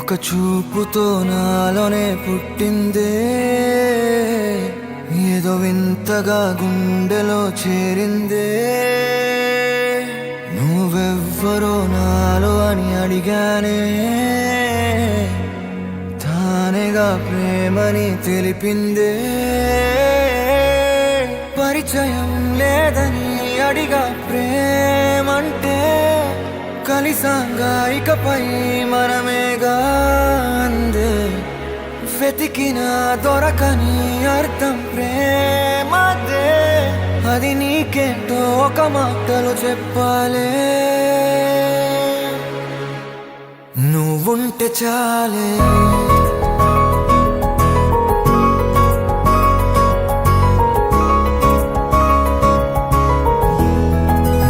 ఒక చూపుతో నాలోనే పుట్టిందే, ఏదో వింతగా గుండెలో చేరిందే. నువ్వెవ్వరో నాలో అని అడిగానే, తానేగా ప్రేమని తెలిపిందే. పరిచయం లేదని అడిగా ప్రేమంటే, కలిసాంగా ఇకపై మనమేగా అందే. వెతికిన దొరకని అర్థం ప్రేమదే, అది నీకేంటో ఒక మాటలో చెప్పాలే. నువ్వుంటే చాలే,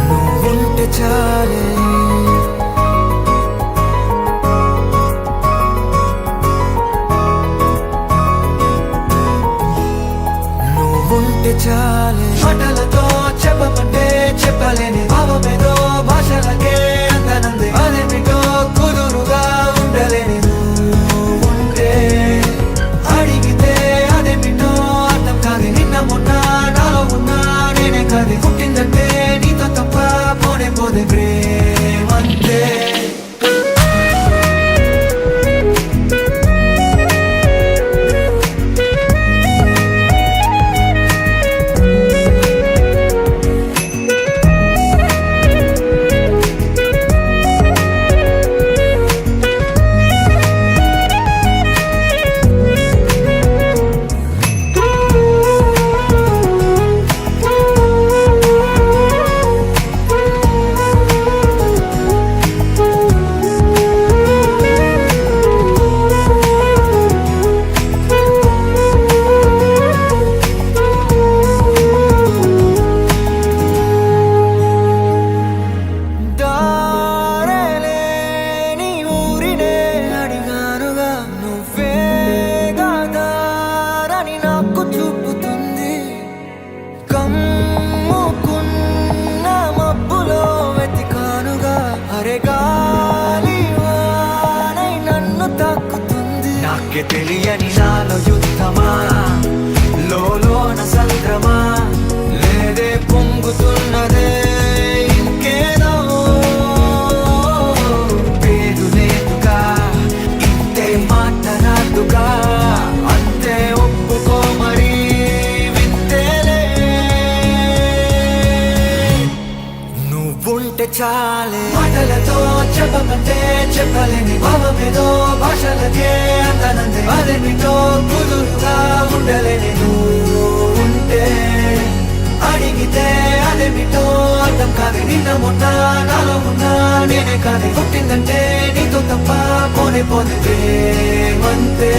నువ్వుంటే చాలే, నువ్వుంటే చాలే. మాటలతో చెప్పమంటే చెప్పలేని భావమేదో భాషలకే అందనంది. అదేమిటో కుదురుగా ఉండలేని నువ్వుంటే, అడిగితే అదేమిటో అర్థం కాదు. నిన్న మొన్న నాలో ఉన్నా నేనే కాదు. పుట్టిందంటే నీతో తప్ప పోనే పోదే ప్రేమంతే. నాకే తెలియని నాలో యుద్ధమా, లోన సంద్రమా, లేదే పొంగుతున్నదే ఇంకేదో. పేరు లేదుగా, ఇంతే మాట్లాడుగా, అంతే ఒప్పుకో మరి వింతేలే. నువ్వుంటే చాలే, మాటలతో చెప్పమంటే చెప్పలేని భావమేదో భాషలకే అందనంది. అదేమిటో కుదురుగా ఉండలేని నువ్వుంటే, అడిగితే అదేమిటో అర్థం కాదు. నిన్న మొన్న నాలో ఉన్నా నేనే కాదు. పుట్టిందంటే నీతో తప్ప పోనే పోతే ప్రేమంతే.